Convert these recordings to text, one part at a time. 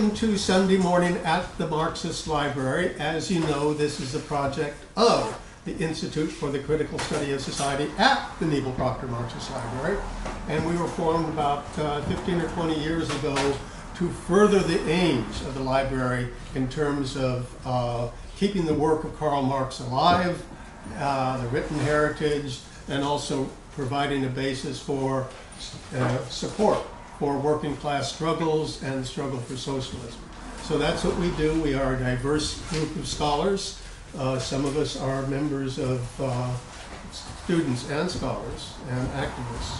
welcome to Sunday morning at the Marxist Library. As you know, this is a project of the Institute for the Critical Study of Society at the Niebyl Proctor Marxist Library. And we were formed about 15 or 20 years ago to further the aims of the library in terms of keeping the work of Karl Marx alive, the written heritage, and also providing a basis for support for working class struggles and the struggle for socialism. So that's what we do. We are a diverse group of scholars. Some of us are members of students and scholars and activists.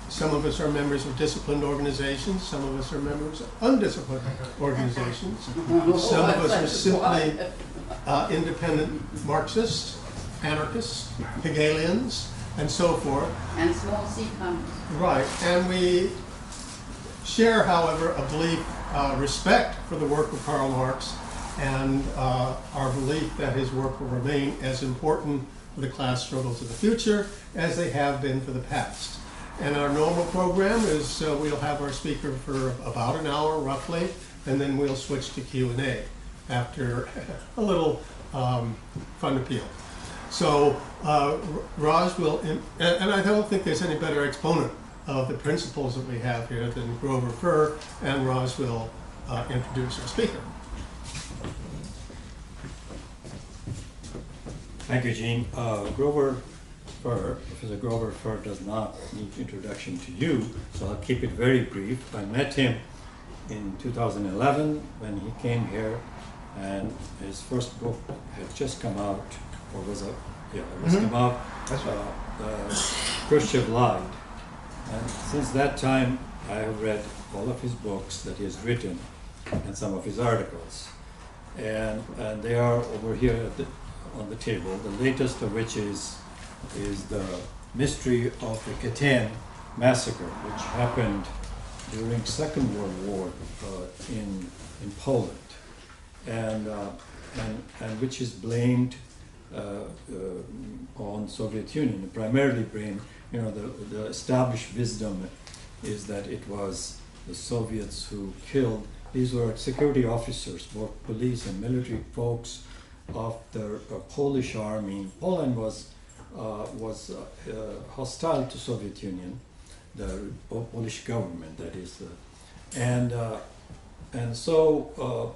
Some of us are members of disciplined organizations. Some of us are members of undisciplined organizations. Some of us are simply independent Marxists, anarchists, Hegelians, and so forth. And small C commas. Right, and we share, however, a belief, respect for the work of Karl Marx, and our belief that his work will remain as important for the class struggles of the future as they have been for the past. And our normal program is we'll have our speaker for about an hour, roughly, and then we'll switch to Q&A after a little fun appeal. So Raj will, and I don't think there's any better exponent of the principles that we have here than Grover Furr, and Raj will introduce our speaker. Thank you, Gene. Grover Furr, Professor Grover Furr does not need introduction to you, so I'll keep it very brief. I met him in 2011 when he came here, and his first book had just come out, or was it? Yeah, it was come out. That's right. Khrushchev Lied. And since that time, I have read all of his books that he has written and some of his articles. And they are over here at on the table, the latest of which is the mystery of the Katyn Massacre, which happened during Second World War in Poland, and which is blamed on Soviet Union, primarily blamed. You know, the established wisdom is that it was the Soviets who killed. These were security officers, both police and military folks of the Polish army. Poland was hostile to Soviet Union, the Polish government, that is, and so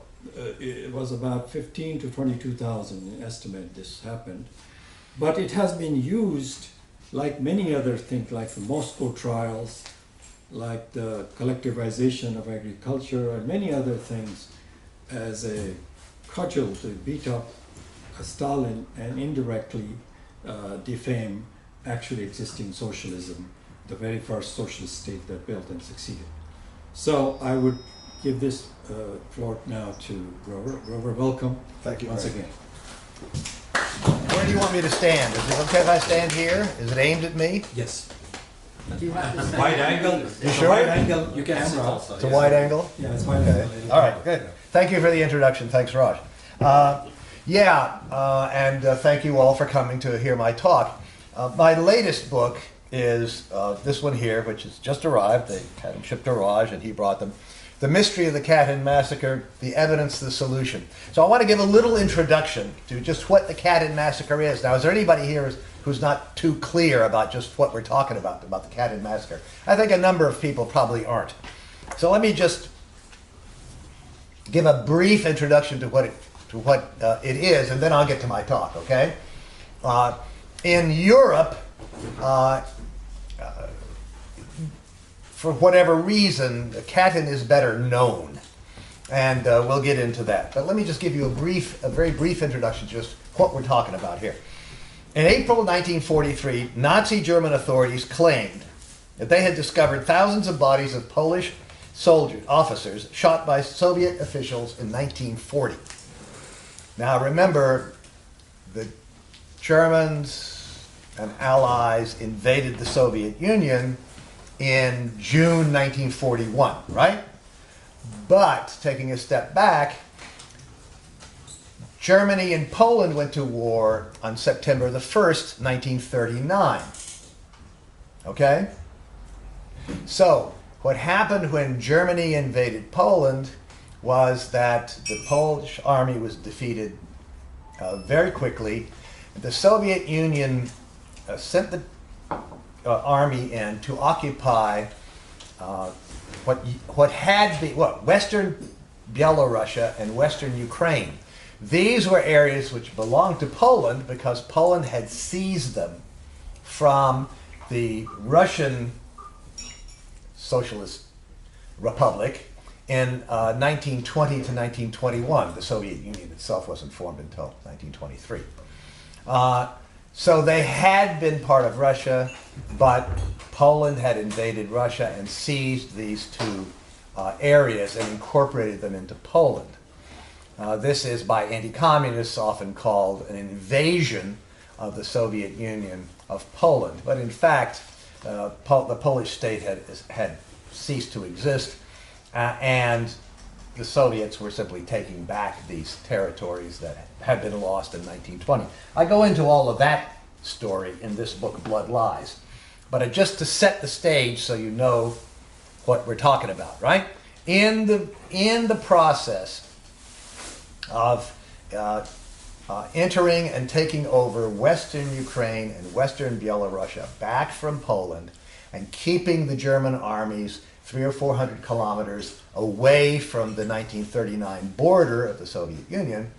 it was about 15 to 22,000 estimate this happened, but it has been used like many other things, like the Moscow trials, like the collectivization of agriculture, and many other things, as a cudgel to beat up Stalin and indirectly defame actually existing socialism, the very first socialist state that built and succeeded. So I would give this floor now to Grover. Grover, welcome. Thank you once again. Where do you want me to stand? Is it okay if I stand here? Is it aimed at me? Yes. You have to Wide angle. You sure? Wide angle. You can sit also. It's a wide angle? Yeah, it's wide Okay. angle. All right, good. Thank you for the introduction. Thanks, Raj. Thank you all for coming to hear my talk. My latest book is this one here, which has just arrived. They had them shipped to Raj, and he brought them. The Mystery of the Katyn Massacre, The Evidence, the Solution. So I want to give a little introduction to just what the Katyn Massacre is. Now, is there anybody here who's not too clear about just what we're talking about the Katyn Massacre? I think a number of people probably aren't. So let me just give a brief introduction to what it is, and then I'll get to my talk, okay? In Europe, for whatever reason, Katyn is better known, and we'll get into that. But let me just give you a very brief introduction to just what we're talking about here. In April 1943, Nazi German authorities claimed that they had discovered thousands of bodies of Polish officers shot by Soviet officials in 1940. Now remember, the Germans and Allies invaded the Soviet Union in June 1941, right? But taking a step back, Germany and Poland went to war on September the 1st, 1939. Okay? So, what happened when Germany invaded Poland was that the Polish army was defeated very quickly. The Soviet Union sent the army in to occupy what had been Western Byelorussia and Western Ukraine. These were areas which belonged to Poland because Poland had seized them from the Russian Socialist Republic in 1920 to 1921. The Soviet Union itself wasn't formed until 1923. So they had been part of Russia, but Poland had invaded Russia and seized these two areas and incorporated them into Poland. This is by anti-communists often called an invasion of the Soviet Union of Poland. But in fact, the Polish state had ceased to exist, and the Soviets were simply taking back these territories that had been lost in 1920. I go into all of that story in this book, Blood Lies. But just to set the stage so you know what we're talking about, right? In the process of entering and taking over Western Ukraine and Western Byelorussia back from Poland and keeping the German armies 300 or 400 kilometers away from the 1939 border of the Soviet Union,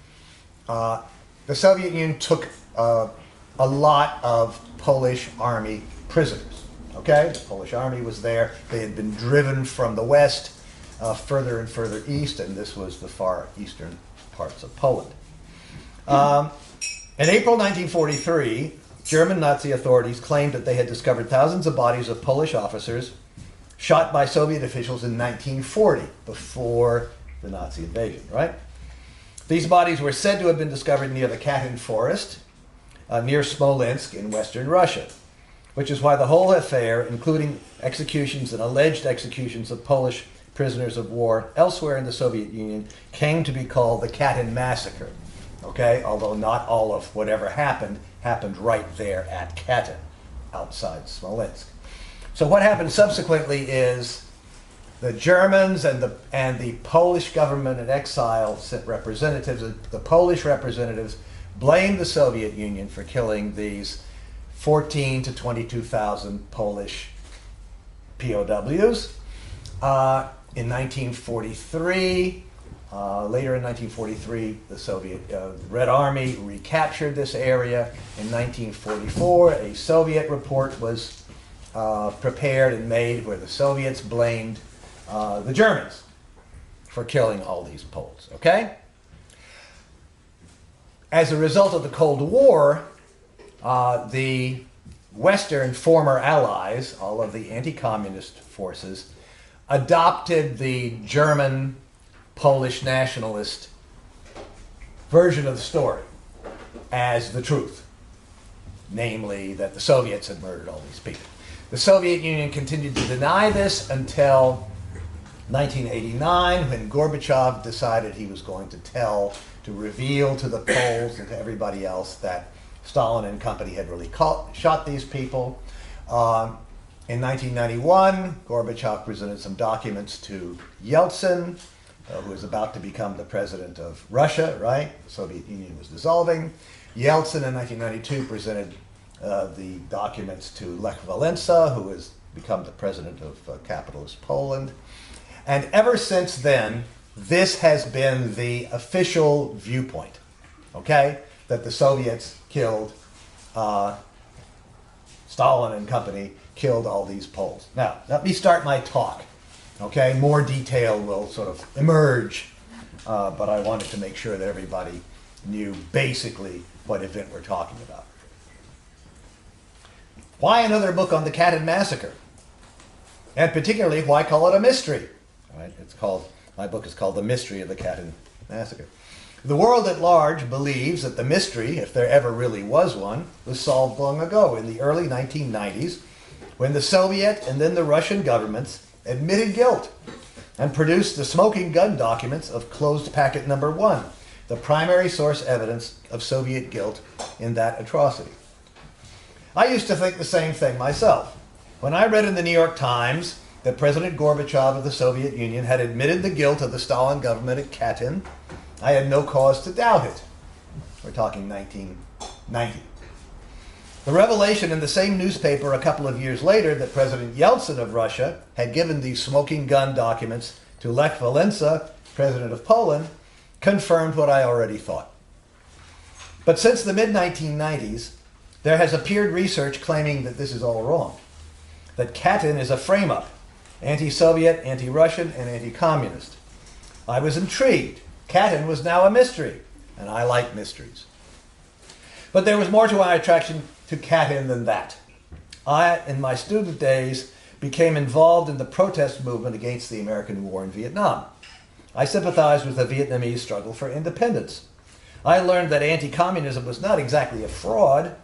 the Soviet Union took a lot of Polish army prisoners. Okay, the Polish army was there. They had been driven from the west further and further east, and this was the far eastern parts of Poland. In April 1943, German Nazi authorities claimed that they had discovered thousands of bodies of Polish officers shot by Soviet officials in 1940, before the Nazi invasion, right? These bodies were said to have been discovered near the Katyn forest, near Smolensk in western Russia, which is why the whole affair, including executions and alleged executions of Polish prisoners of war elsewhere in the Soviet Union, came to be called the Katyn Massacre. Okay, although not all of whatever happened right there at Katyn, outside Smolensk. So what happened subsequently is the Germans and the Polish government in exile sent representatives. The Polish representatives blamed the Soviet Union for killing these 14 to 22,000 Polish POWs. In 1943, later in 1943, the Soviet Red Army recaptured this area. In 1944, a Soviet report was prepared and made where the Soviets blamed the Germans for killing all these Poles, okay? As a result of the Cold War, the Western former allies, all of the anti-communist forces, adopted the German Polish nationalist version of the story as the truth, namely that the Soviets had murdered all these people. The Soviet Union continued to deny this until 1989, when Gorbachev decided he was going to reveal to the Poles and to everybody else that Stalin and company had really shot these people. In 1991, Gorbachev presented some documents to Yeltsin, who was about to become the president of Russia, right? The Soviet Union was dissolving. Yeltsin in 1992 presented the documents to Lech Walesa, who has become the president of capitalist Poland. And ever since then, this has been the official viewpoint, okay? That the Soviets killed, Stalin and company killed all these Poles. Now, let me start my talk, okay? More detail will sort of emerge, but I wanted to make sure that everybody knew basically what event we're talking about. Why another book on the Katyn Massacre? And particularly, why call it a mystery? Right? My book is called The Mystery of the Katyn Massacre. The world at large believes that the mystery, if there ever really was one, was solved long ago in the early 1990s, when the Soviet and then the Russian governments admitted guilt and produced the smoking gun documents of closed packet number 1, the primary source evidence of Soviet guilt in that atrocity. I used to think the same thing myself. When I read in the New York Times that President Gorbachev of the Soviet Union had admitted the guilt of the Stalin government at Katyn, I had no cause to doubt it. We're talking 1990. The revelation in the same newspaper a couple of years later that President Yeltsin of Russia had given these smoking gun documents to Lech Walesa, president of Poland, confirmed what I already thought. But since the mid-1990s, there has appeared research claiming that this is all wrong, that Katyn is a frame-up, anti-Soviet, anti-Russian, and anti-communist. I was intrigued. Katyn was now a mystery, and I like mysteries. But there was more to my attraction to Katyn than that. I, in my student days, became involved in the protest movement against the American war in Vietnam. I sympathized with the Vietnamese struggle for independence. I learned that anti-communism was not exactly a fraud.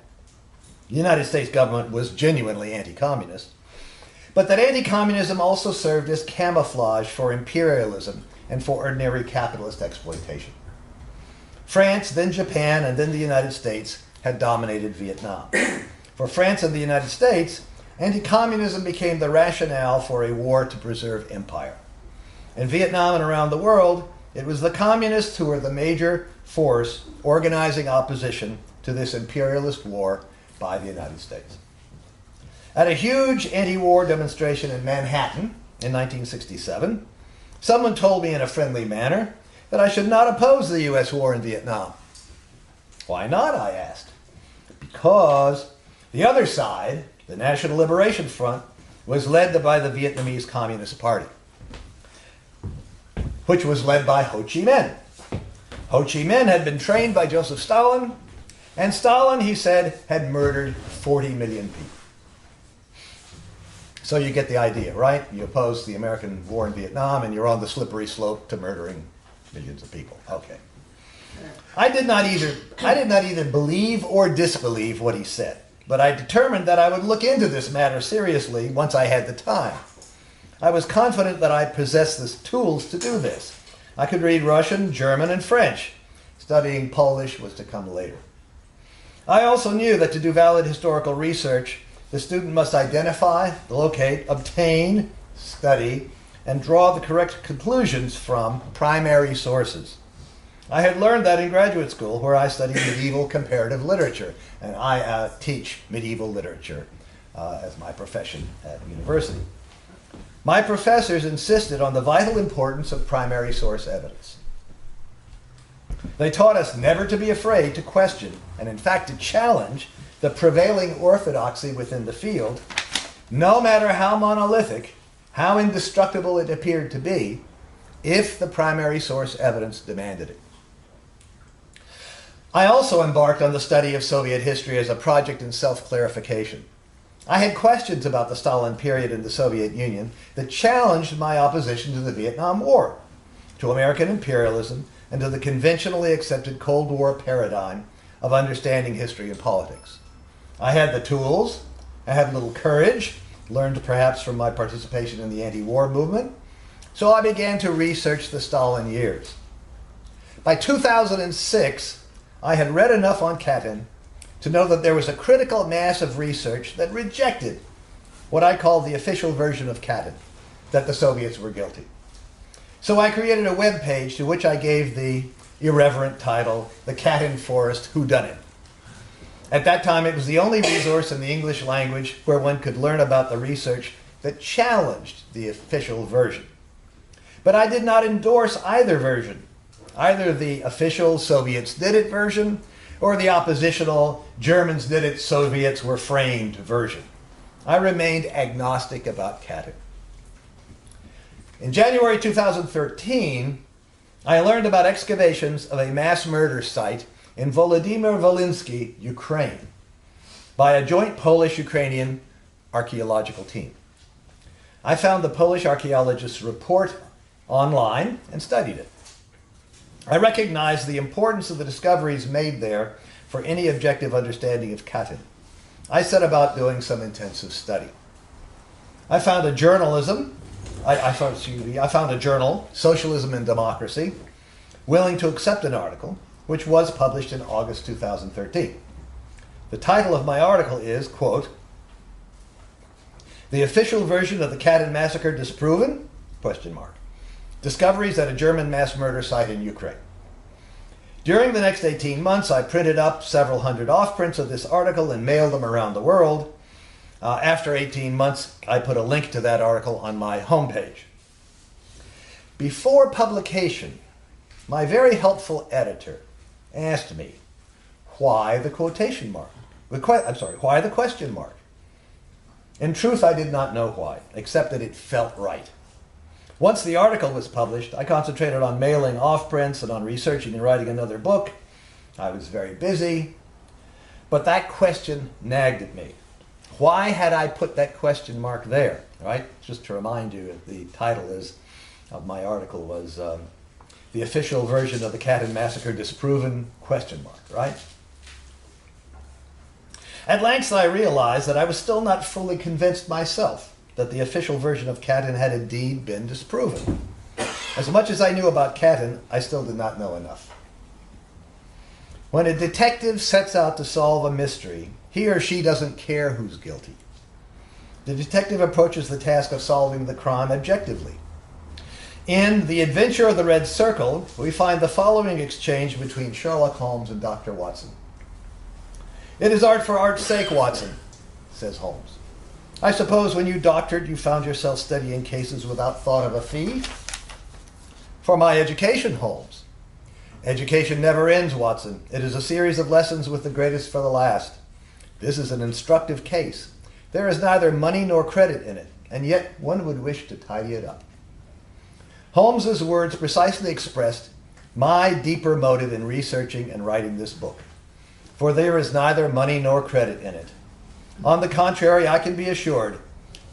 The United States government was genuinely anti-communist. But that anti-communism also served as camouflage for imperialism and for ordinary capitalist exploitation. France, then Japan, and then the United States had dominated Vietnam. For France and the United States, anti-communism became the rationale for a war to preserve empire. In Vietnam and around the world, it was the communists who were the major force organizing opposition to this imperialist war by the United States. At a huge anti-war demonstration in Manhattan in 1967, someone told me in a friendly manner that I should not oppose the U.S. war in Vietnam. Why not, I asked. Because the other side, the National Liberation Front, was led by the Vietnamese Communist Party, which was led by Ho Chi Minh. Ho Chi Minh had been trained by Joseph Stalin, and Stalin, he said, had murdered 40 million people. So you get the idea, right? You oppose the American war in Vietnam, and you're on the slippery slope to murdering millions of people. Okay. I did not either believe or disbelieve what he said, but I determined that I would look into this matter seriously once I had the time. I was confident that I possessed the tools to do this. I could read Russian, German, and French. Studying Polish was to come later. I also knew that to do valid historical research, the student must identify, locate, obtain, study, and draw the correct conclusions from primary sources. I had learned that in graduate school, where I studied medieval comparative literature, and I teach medieval literature as my profession at university. My professors insisted on the vital importance of primary source evidence. They taught us never to be afraid to question, and in fact to challenge, the prevailing orthodoxy within the field, no matter how monolithic, how indestructible it appeared to be, if the primary source evidence demanded it. I also embarked on the study of Soviet history as a project in self-clarification. I had questions about the Stalin period in the Soviet Union that challenged my opposition to the Vietnam War, to American imperialism, and to the conventionally accepted Cold War paradigm of understanding history and politics. I had the tools, I had a little courage, learned perhaps from my participation in the anti-war movement, so I began to research the Stalin years. By 2006, I had read enough on Katyn to know that there was a critical mass of research that rejected what I call the official version of Katyn, that the Soviets were guilty. So I created a web page to which I gave the irreverent title, The Katyn Forest Whodunit. At that time, it was the only resource in the English language where one could learn about the research that challenged the official version. But I did not endorse either version, either the official Soviets did it version or the oppositional Germans did it, Soviets were framed version. I remained agnostic about Katyn. In January 2013, I learned about excavations of a mass murder site in Volodymyr-Volynski, Ukraine, by a joint Polish-Ukrainian archaeological team. I found the Polish archaeologists' report online and studied it. I recognized the importance of the discoveries made there for any objective understanding of Katyn. I set about doing some intensive study. I found a journal, Socialism and Democracy, willing to accept an article, which was published in August 2013. The title of my article is, quote, The official version of the Katyn Massacre disproven? Question mark. Discoveries at a German mass murder site in Ukraine. During the next 18 months, I printed up several hundred offprints of this article and mailed them around the world. After 18 months, I put a link to that article on my homepage. Before publication, my very helpful editor asked me, why the quotation mark? Why the question mark? In truth, I did not know why, except that it felt right. Once the article was published, I concentrated on mailing offprints and on researching and writing another book. I was very busy, but that question nagged at me. Why had I put that question mark there? Right? Just to remind you, the title of my article was the official version of the Katyn Massacre disproven? Question mark, right? At length, I realized that I was still not fully convinced myself that the official version of Katyn had indeed been disproven. As much as I knew about Katyn, I still did not know enough. When a detective sets out to solve a mystery, he or she doesn't care who's guilty. The detective approaches the task of solving the crime objectively. In The Adventure of the Red Circle, we find the following exchange between Sherlock Holmes and Dr. Watson. "It is art for art's sake, Watson," says Holmes. "I suppose when you doctored, you found yourself studying cases without thought of a fee?" "For my education, Holmes." "Education never ends, Watson. It is a series of lessons with the greatest for the last. This is an instructive case. There is neither money nor credit in it, and yet one would wish to tidy it up." Holmes's words precisely expressed my deeper motive in researching and writing this book. For there is neither money nor credit in it. On the contrary, I can be assured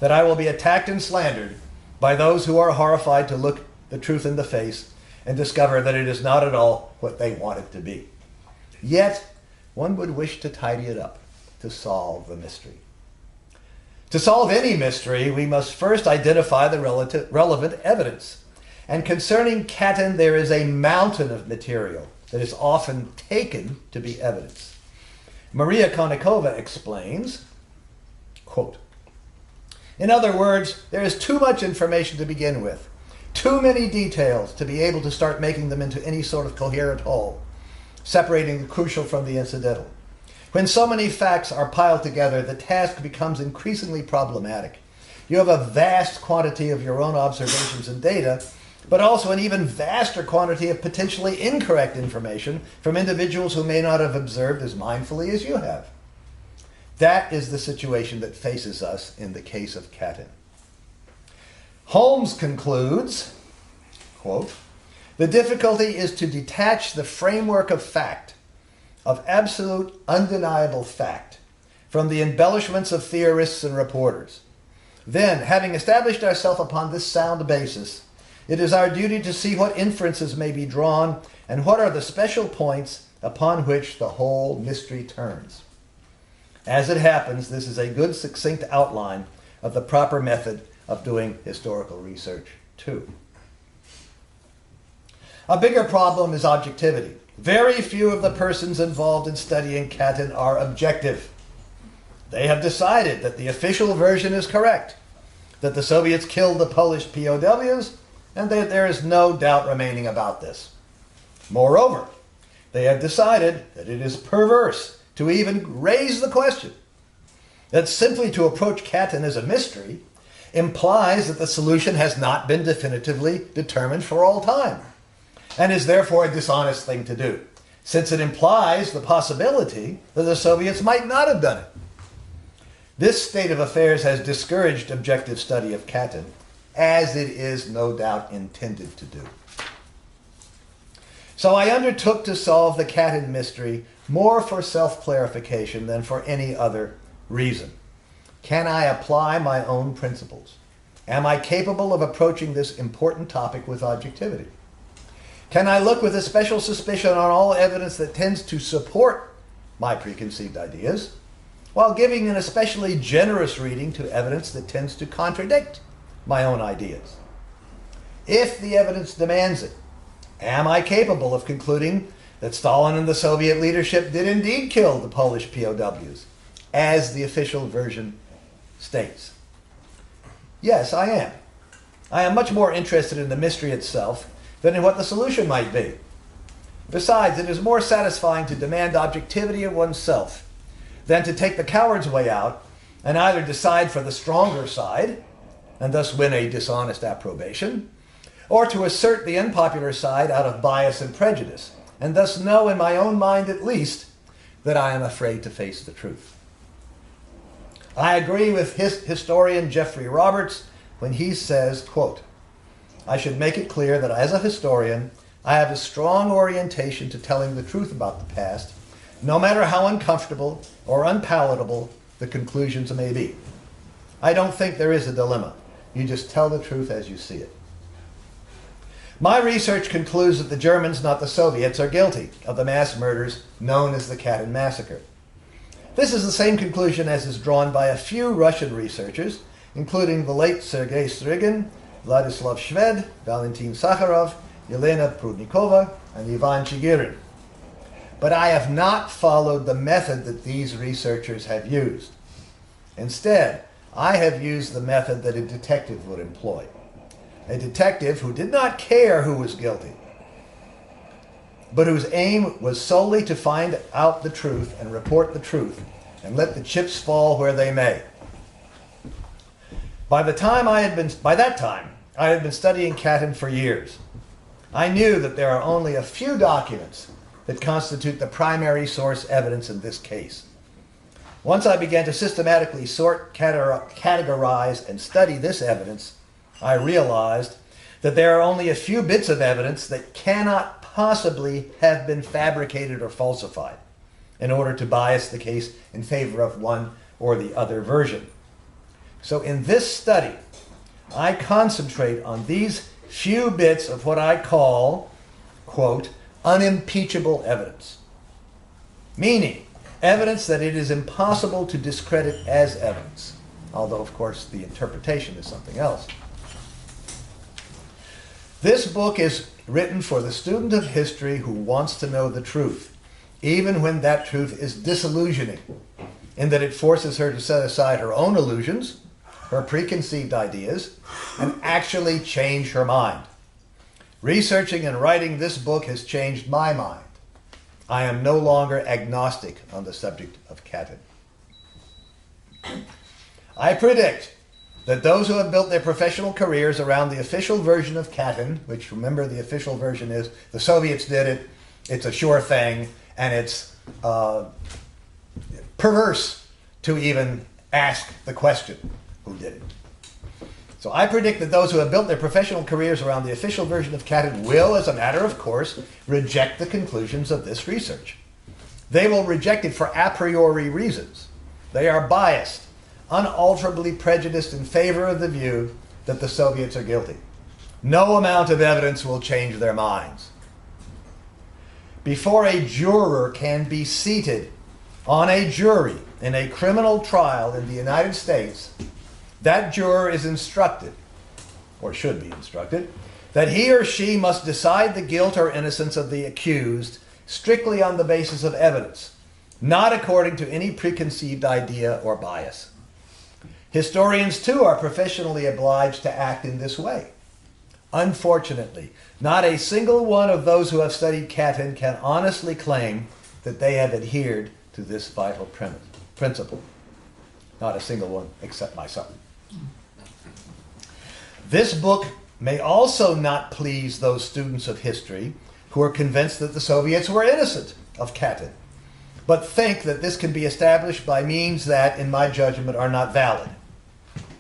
that I will be attacked and slandered by those who are horrified to look the truth in the face and discover that it is not at all what they want it to be. Yet, one would wish to tidy it up, to solve the mystery. To solve any mystery, we must first identify the relevant evidence. And concerning Katyn, there is a mountain of material that is often taken to be evidence. Maria Konnikova explains, quote, "In other words, there is too much information to begin with, too many details to be able to start making them into any sort of coherent whole, separating the crucial from the incidental. When so many facts are piled together, the task becomes increasingly problematic. You have a vast quantity of your own observations and data, but also an even vaster quantity of potentially incorrect information from individuals who may not have observed as mindfully as you have. That is the situation that faces us in the case of Katyn." Holmes concludes, quote, "The difficulty is to detach the framework of fact, of absolute undeniable fact, from the embellishments of theorists and reporters. Then, having established ourselves upon this sound basis, it is our duty to see what inferences may be drawn and what are the special points upon which the whole mystery turns. As it happens, this is a good succinct outline of the proper method of doing historical research, too." A bigger problem is objectivity. Very few of the persons involved in studying Katyn are objective. They have decided that the official version is correct, that the Soviets killed the Polish POWs, and that there is no doubt remaining about this. Moreover, they have decided that it is perverse to even raise the question, that simply to approach Katyn as a mystery implies that the solution has not been definitively determined for all time, and is therefore a dishonest thing to do, since it implies the possibility that the Soviets might not have done it. This state of affairs has discouraged objective study of Katyn, as it is no doubt intended to do. So I undertook to solve the Katyn mystery more for self-clarification than for any other reason. Can I apply my own principles? Am I capable of approaching this important topic with objectivity? Can I look with a special suspicion on all evidence that tends to support my preconceived ideas, while giving an especially generous reading to evidence that tends to contradict my own ideas? If the evidence demands it, am I capable of concluding that Stalin and the Soviet leadership did indeed kill the Polish POWs, as the official version states? Yes, I am. I am much more interested in the mystery itself than in what the solution might be. Besides, it is more satisfying to demand objectivity of oneself than to take the coward's way out and either decide for the stronger side and thus win a dishonest approbation, or to assert the unpopular side out of bias and prejudice, and thus know in my own mind at least that I am afraid to face the truth. I agree with historian Jeffrey Roberts when he says, quote, "I should make it clear that as a historian, I have a strong orientation to telling the truth about the past, no matter how uncomfortable or unpalatable the conclusions may be. I don't think there is a dilemma. You just tell the truth as you see it." My research concludes that the Germans, not the Soviets, are guilty of the mass murders known as the Katyn Massacre. This is the same conclusion as is drawn by a few Russian researchers, including the late Sergei Strygin, Vladislav Shved, Valentin Sakharov, Yelena Prudnikova, and Ivan Chigirin. But I have not followed the method that these researchers have used. Instead, I have used the method that a detective would employ. A detective who did not care who was guilty, but whose aim was solely to find out the truth and report the truth and let the chips fall where they may. By that time, I had been studying Katyn for years. I knew that there are only a few documents that constitute the primary source evidence in this case. Once I began to systematically sort, categorize, and study this evidence, I realized that there are only a few bits of evidence that cannot possibly have been fabricated or falsified in order to bias the case in favor of one or the other version. So in this study, I concentrate on these few bits of what I call, quote, unimpeachable evidence, meaning evidence that it is impossible to discredit as evidence, although, of course, the interpretation is something else. This book is written for the student of history who wants to know the truth, even when that truth is disillusioning, in that it forces her to set aside her own illusions, her preconceived ideas, and actually change her mind. Researching and writing this book has changed my mind. I am no longer agnostic on the subject of Katyn. I predict that those who have built their professional careers around the official version of Katyn, which, remember, the official version is the Soviets did it, it's a sure thing, and it's perverse to even ask the question, who did it? So I predict that those who have built their professional careers around the official version of Katyn will, as a matter of course, reject the conclusions of this research. They will reject it for a priori reasons. They are biased, unalterably prejudiced in favor of the view that the Soviets are guilty. No amount of evidence will change their minds. Before a juror can be seated on a jury in a criminal trial in the United States, that juror is instructed, or should be instructed, that he or she must decide the guilt or innocence of the accused strictly on the basis of evidence, not according to any preconceived idea or bias. Historians, too, are professionally obliged to act in this way. Unfortunately, not a single one of those who have studied Katyn can honestly claim that they have adhered to this vital principle. Not a single one except myself. This book may also not please those students of history who are convinced that the Soviets were innocent of Katyn, but think that this can be established by means that, in my judgment, are not valid.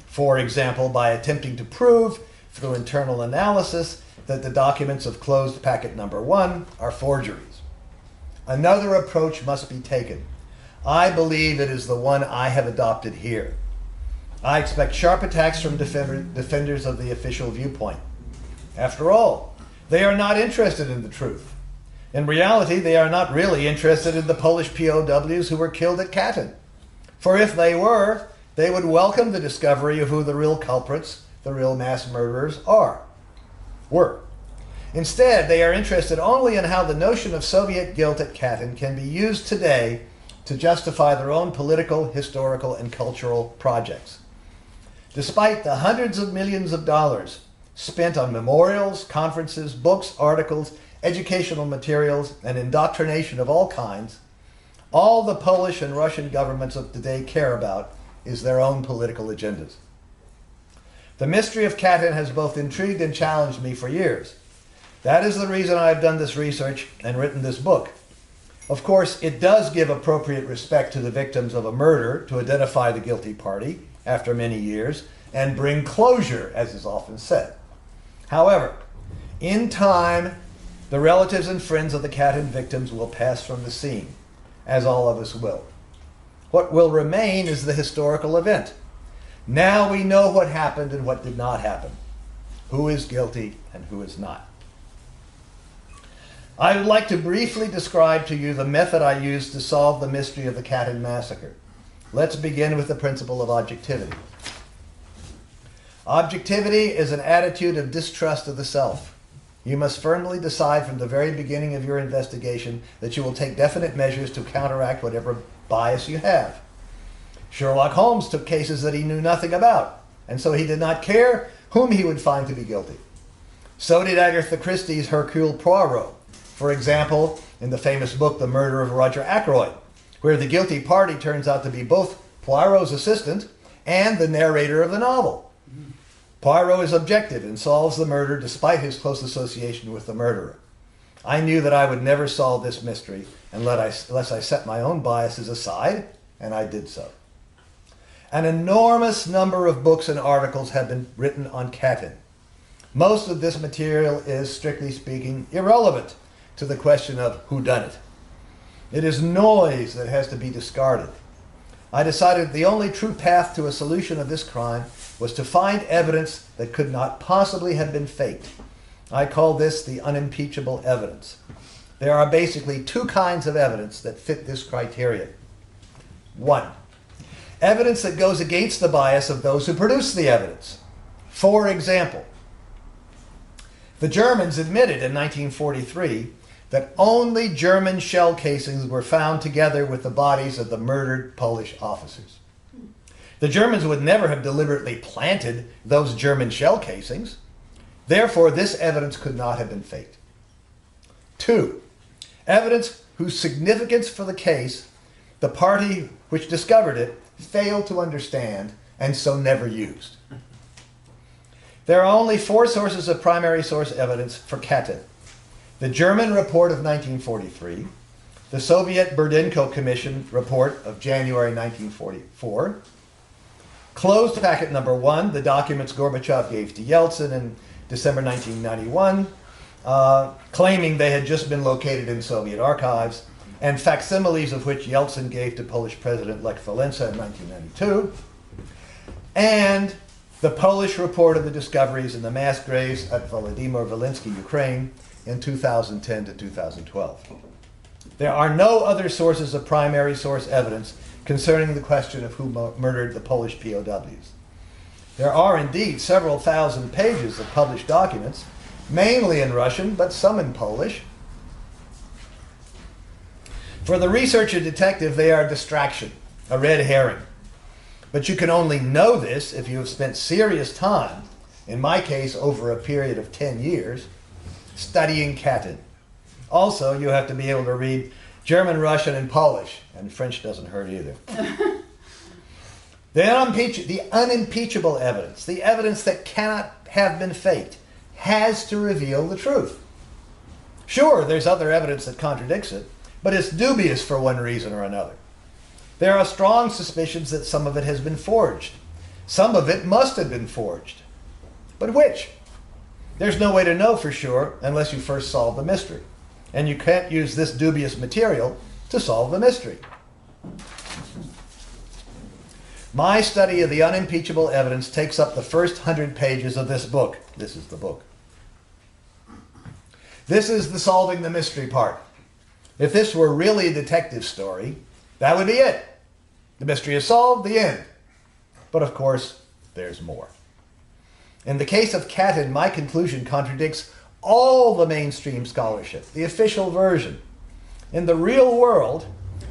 For example, by attempting to prove, through internal analysis, that the documents of closed packet number 1 are forgeries. Another approach must be taken. I believe it is the one I have adopted here. I expect sharp attacks from defenders of the official viewpoint. After all, they are not interested in the truth. In reality, they are not really interested in the Polish POWs who were killed at Katyn. For if they were, they would welcome the discovery of who the real culprits, the real mass murderers were. Instead, they are interested only in how the notion of Soviet guilt at Katyn can be used today to justify their own political, historical, and cultural projects. Despite the hundreds of millions of dollars spent on memorials, conferences, books, articles, educational materials, and indoctrination of all kinds, all the Polish and Russian governments of today care about is their own political agendas. The mystery of Katyn has both intrigued and challenged me for years. That is the reason I have done this research and written this book. Of course, it does give appropriate respect to the victims of a murder to identify the guilty party after many years and bring closure, as is often said. However, in time, the relatives and friends of the Katyn victims will pass from the scene, as all of us will. What will remain is the historical event. Now we know what happened and what did not happen, who is guilty and who is not. I would like to briefly describe to you the method I used to solve the mystery of the Katyn Massacre. Let's begin with the principle of objectivity. Objectivity is an attitude of distrust of the self. You must firmly decide from the very beginning of your investigation that you will take definite measures to counteract whatever bias you have. Sherlock Holmes took cases that he knew nothing about, and so he did not care whom he would find to be guilty. So did Agatha Christie's Hercule Poirot, for example, in the famous book The Murder of Roger Ackroyd, where the guilty party turns out to be both Poirot's assistant and the narrator of the novel. Poirot is objective and solves the murder despite his close association with the murderer. I knew that I would never solve this mystery unless I set my own biases aside, and I did so. An enormous number of books and articles have been written on Katyn. Most of this material is, strictly speaking, irrelevant to the question of whodunit. It is noise that has to be discarded. I decided the only true path to a solution of this crime was to find evidence that could not possibly have been faked. I call this the unimpeachable evidence. There are basically two kinds of evidence that fit this criterion. One, evidence that goes against the bias of those who produce the evidence. For example, the Germans admitted in 1943 that only German shell casings were found together with the bodies of the murdered Polish officers. The Germans would never have deliberately planted those German shell casings. Therefore, this evidence could not have been faked. Two, evidence whose significance for the case the party which discovered it failed to understand and so never used. There are only four sources of primary source evidence for Katyn: the German report of 1943, the Soviet Burdenko Commission report of January 1944, closed packet number 1, the documents Gorbachev gave to Yeltsin in December 1991, claiming they had just been located in Soviet archives, and facsimiles of which Yeltsin gave to Polish President Lech Walesa in 1992, and the Polish report of the discoveries in the mass graves at Volodymyr Volynski, Ukraine, in 2010 to 2012. There are no other sources of primary source evidence concerning the question of who murdered the Polish POWs. There are indeed several thousand pages of published documents, mainly in Russian, but some in Polish. For the researcher detective, they are a distraction, a red herring. But you can only know this if you have spent serious time, in my case over a period of 10 years, studying Katyn. Also, you have to be able to read German, Russian, and Polish, and French doesn't hurt either. The unimpeachable evidence, the evidence that cannot have been faked, has to reveal the truth. Sure, there's other evidence that contradicts it, but it's dubious for one reason or another. There are strong suspicions that some of it has been forged. Some of it must have been forged. But which? There's no way to know for sure unless you first solve the mystery. And you can't use this dubious material to solve the mystery. My study of the unimpeachable evidence takes up the first 100 pages of this book. This is the book. This is the solving the mystery part. If this were really a detective story, that would be it. The mystery is solved, the end. But of course, there's more. In the case of Katyn, my conclusion contradicts all the mainstream scholarship, the official version. In the real world,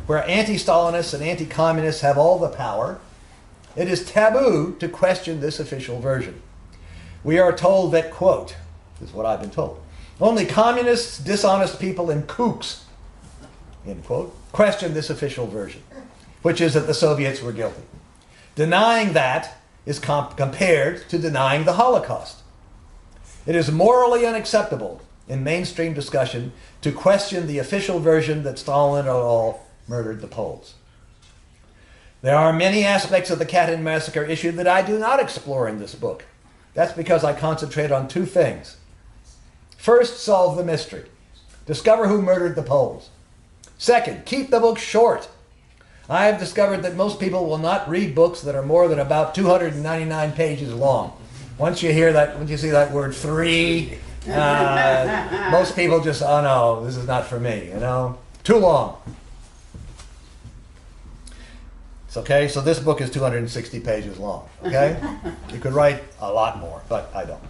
where anti-Stalinists and anti-communists have all the power, It is taboo to question this official version. We are told that, quote, this is what I've been told, only communists, dishonest people, and kooks, end quote, question this official version, which is that the Soviets were guilty. Denying that is compared to denying the Holocaust. It is morally unacceptable in mainstream discussion to question the official version that Stalin et al. Murdered the Poles. There are many aspects of the Katyn Massacre issue that I do not explore in this book. That's because I concentrate on two things. First, solve the mystery. Discover who murdered the Poles. Second, keep the book short. I have discovered that most people will not read books that are more than about 299 pages long. Once you hear that, once you see that word 3, most people just, oh no, this is not for me, you know? Too long. It's okay, so this book is 260 pages long, okay? You could write a lot more, but I don't.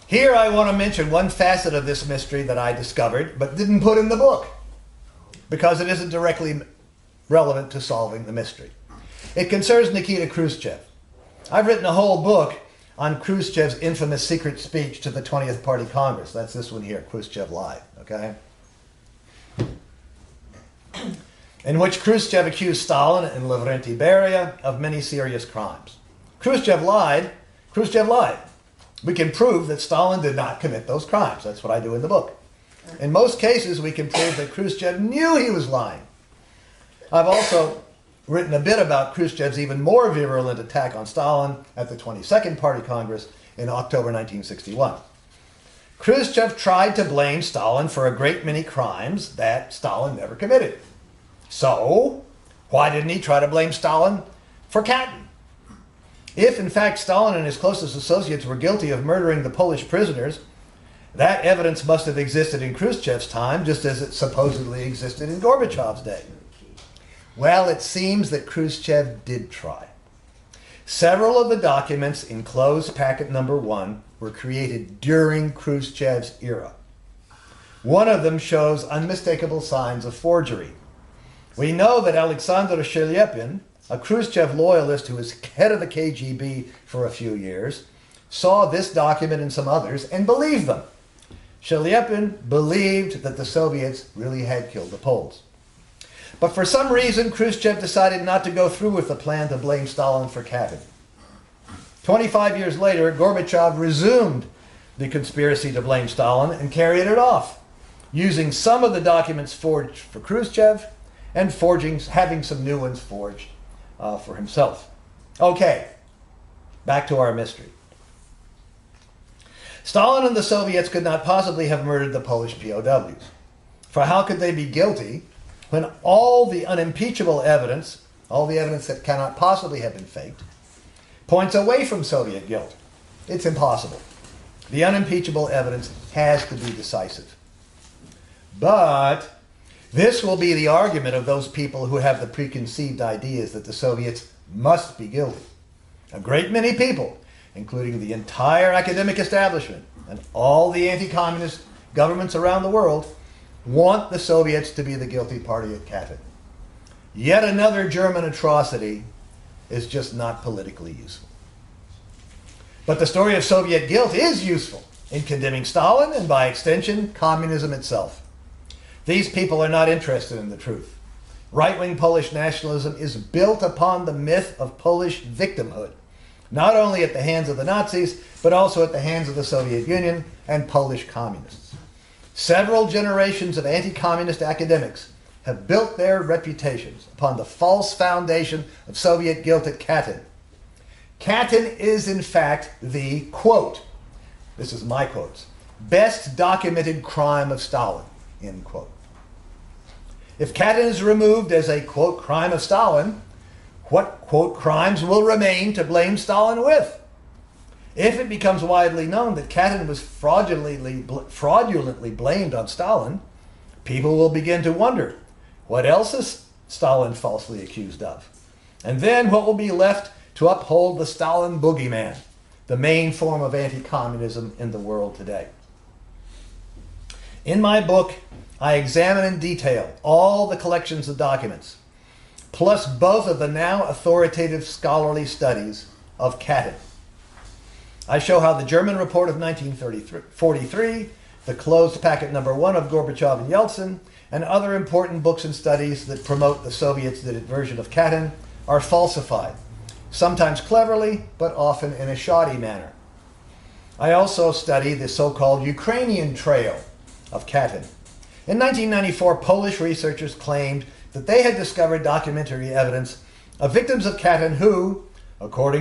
Here I want to mention one facet of this mystery that I discovered, but didn't put in the book, because it isn't directly relevant to solving the mystery. It concerns Nikita Khrushchev. I've written a whole book on Khrushchev's infamous secret speech to the 20th Party Congress. That's this one here, Khrushchev Live, okay? In which Khrushchev accused Stalin and Lavrentiy Beria of many serious crimes. Khrushchev lied. Khrushchev lied. We can prove that Stalin did not commit those crimes. That's what I do in the book. In most cases, we can prove that Khrushchev knew he was lying. I've also written a bit about Khrushchev's even more virulent attack on Stalin at the 22nd Party Congress in October 1961. Khrushchev tried to blame Stalin for a great many crimes that Stalin never committed. So, why didn't he try to blame Stalin for Katyn? If, in fact, Stalin and his closest associates were guilty of murdering the Polish prisoners, that evidence must have existed in Khrushchev's time, just as it supposedly existed in Gorbachev's day. Well, it seems that Khrushchev did try. Several of the documents in closed packet number 1 were created during Khrushchev's era. One of them shows unmistakable signs of forgery. We know that Alexander Shelepin, a Khrushchev loyalist who was head of the KGB for a few years, saw this document and some others and believed them. Shelepin believed that the Soviets really had killed the Poles. But for some reason, Khrushchev decided not to go through with the plan to blame Stalin for Katyn. 25 years later, Gorbachev resumed the conspiracy to blame Stalin and carried it off, using some of the documents forged for Khrushchev and having some new ones forged for himself. Okay, back to our mystery. Stalin and the Soviets could not possibly have murdered the Polish POWs. For how could they be guilty when all the unimpeachable evidence, all the evidence that cannot possibly have been faked, points away from Soviet guilt? It's impossible. The unimpeachable evidence has to be decisive. But this will be the argument of those people who have the preconceived ideas that the Soviets must be guilty. A great many people, including the entire academic establishment and all the anti-communist governments around the world, want the Soviets to be the guilty party at Katyn. Yet another German atrocity is just not politically useful. But the story of Soviet guilt is useful in condemning Stalin and, by extension, communism itself. These people are not interested in the truth. Right-wing Polish nationalism is built upon the myth of Polish victimhood, not only at the hands of the Nazis, but also at the hands of the Soviet Union and Polish communists. Several generations of anti-communist academics have built their reputations upon the false foundation of Soviet guilt at Katyn. Katyn is, in fact, the, quote, this is my quotes, best documented crime of Stalin, end quote. If Katyn is removed as a, quote, crime of Stalin, what, quote, crimes will remain to blame Stalin with? If it becomes widely known that Katyn was fraudulently blamed on Stalin, people will begin to wonder, what else is Stalin falsely accused of? And then what will be left to uphold the Stalin boogeyman, the main form of anti-communism in the world today? In my book, I examine in detail all the collections of documents, plus both of the now authoritative scholarly studies of Katyn. I show how the German report of 1943, the closed packet number 1 of Gorbachev and Yeltsin, and other important books and studies that promote the Soviets' version of Katyn are falsified, sometimes cleverly, but often in a shoddy manner. I also study the so-called Ukrainian trail of Katyn. In 1994, Polish researchers claimed that they had discovered documentary evidence of victims of Katyn who, according to